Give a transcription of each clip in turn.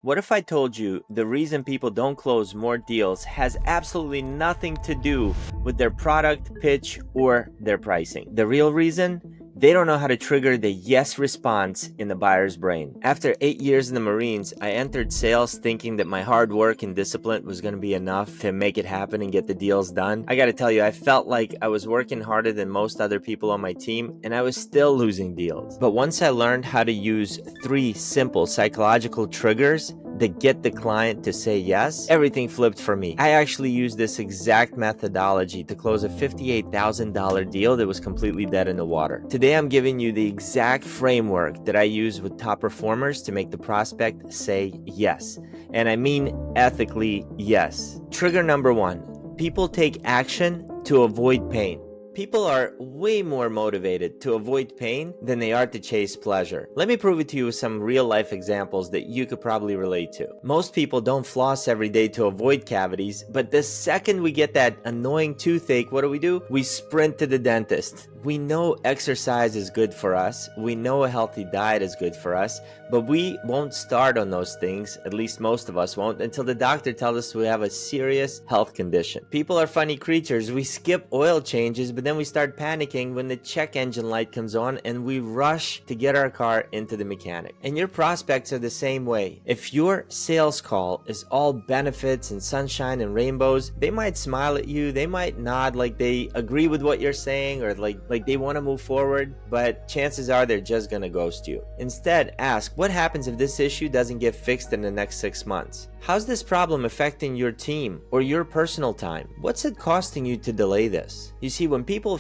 What if I told you the reason people don't close more deals has absolutely nothing to do with their product, pitch, or their pricing? The real reason? They don't know how to trigger the yes response in the buyer's brain. After 8 years in the Marines, I entered sales thinking that my hard work and discipline was going to be enough to make it happen and get the deals done. I got to tell you, I felt like I was working harder than most other people on my team, and I was still losing deals. But once I learned how to use 3 simple psychological triggers that get the client to say yes, everything flipped for me. I actually used this exact methodology to close a $58,000 deal that was completely dead in the water. Today, I'm giving you the exact framework that I use with top performers to make the prospect say yes. And I mean ethically yes. Trigger number 1, people take action to avoid pain. People are way more motivated to avoid pain than they are to chase pleasure. Let me prove it to you with some real-life examples that you could probably relate to. Most people don't floss every day to avoid cavities, but the second we get that annoying toothache, what do? We sprint to the dentist. We know exercise is good for us. We know a healthy diet is good for us, but we won't start on those things, at least most of us won't, until the doctor tells us we have a serious health condition. People are funny creatures. We skip oil changes, but then we start panicking when the check engine light comes on and we rush to get our car into the mechanic. And your prospects are the same way. If your sales call is all benefits and sunshine and rainbows, they might smile at you, they might nod like they agree with what you're saying or like they want to move forward, but chances are they're just gonna ghost you. Instead, ask, what happens if this issue doesn't get fixed in the next 6 months? How's this problem affecting your team or your personal time? What's it costing you to delay this? You see, when people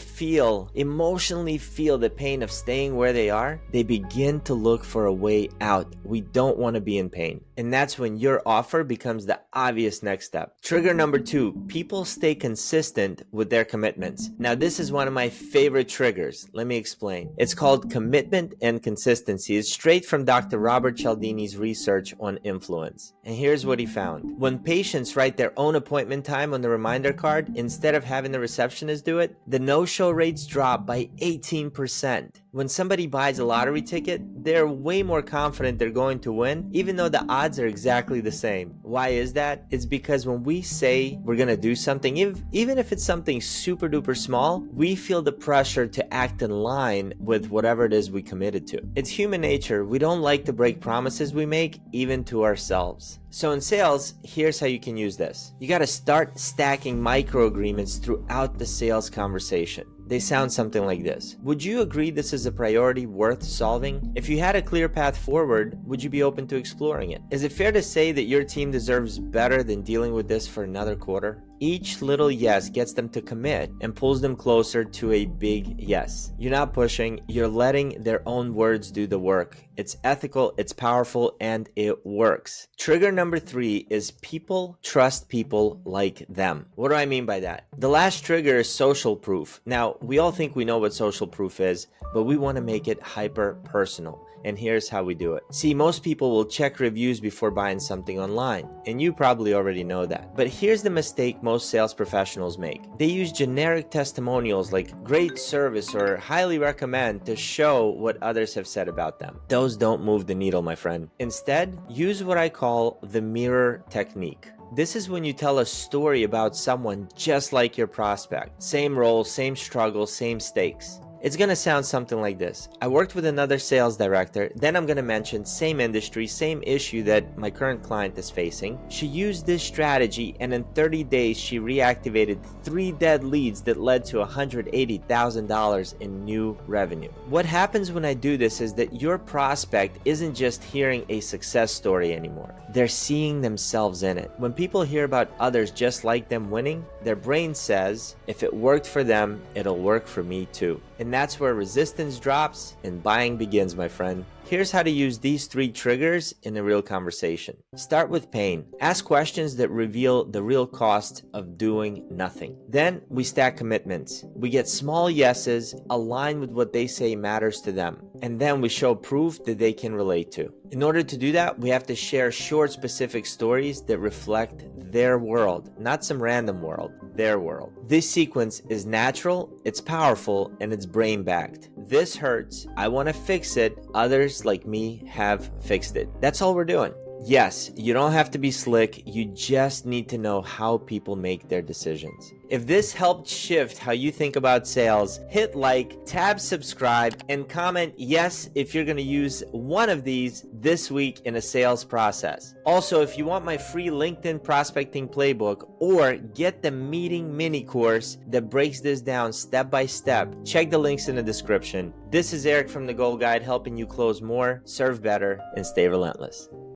emotionally feel the pain of staying where they are, they begin to look for a way out. We don't want to be in pain. And that's when your offer becomes the obvious next step. Trigger number 2, people stay consistent with their commitments. Now, this is one of my favorite triggers. Let me explain. It's called commitment and consistency. It's straight from Dr. Robert Cialdini's research on influence. And here's what he found. When patients write their own appointment time on the reminder card, instead of having the receptionist do it, the no-show rates drop by 18%. When somebody buys a lottery ticket, they're way more confident they're going to win, even though the odds are exactly the same. Why is that? It's because when we say we're gonna do something, even if it's something super duper small, we feel the pressure to act in line with whatever it is we committed to. It's human nature. We don't like to break promises we make, even to ourselves. So in sales, here's how you can use this. You gotta start stacking micro agreements throughout the sales conversation. They sound something like this. Would you agree this is a priority worth solving? If you had a clear path forward, would you be open to exploring it? Is it fair to say that your team deserves better than dealing with this for another quarter? Each little yes gets them to commit and pulls them closer to a big yes. You're not pushing, you're letting their own words do the work. It's ethical, it's powerful, and it works. Trigger number 3 is people trust people like them. What do I mean by that? The last trigger is social proof. Now, we all think we know what social proof is, but we want to make it hyper personal. And here's how we do it. See, most people will check reviews before buying something online, and you probably already know that. But here's the mistake most sales professionals make. They use generic testimonials like great service or highly recommend to show what others have said about them. Those don't move the needle, my friend. Instead, use what I call the mirror technique. This is when you tell a story about someone just like your prospect. Same role, same struggle, same stakes. It's gonna sound something like this. I worked with another sales director, then I'm gonna mention same industry, same issue that my current client is facing. She used this strategy and in 30 days she reactivated 3 dead leads that led to $180,000 in new revenue. What happens when I do this is that your prospect isn't just hearing a success story anymore. They're seeing themselves in it. When people hear about others just like them winning, their brain says, if it worked for them, it'll work for me too. And that's where resistance drops and buying begins, my friend. Here's how to use these 3 triggers in a real conversation. Start with pain. Ask questions that reveal the real cost of doing nothing. Then we stack commitments. We get small yeses aligned with what they say matters to them. And then we show proof that they can relate to. In order to do that, we have to share short, specific stories that reflect their world, not some random world, their world. This sequence is natural, it's powerful, and it's brain-backed. This hurts, I want to fix it, others like me have fixed it. That's all we're doing. Yes, you don't have to be slick, you just need to know how people make their decisions. If this helped shift how you think about sales, hit like, tab subscribe, and comment yes if you're going to use one of these this week in a sales process. Also, if you want my free LinkedIn prospecting playbook or get the meeting mini course that breaks this down step by step, check the links in the description. This is Eric from The Goal Guide, helping you close more, serve better, and stay relentless.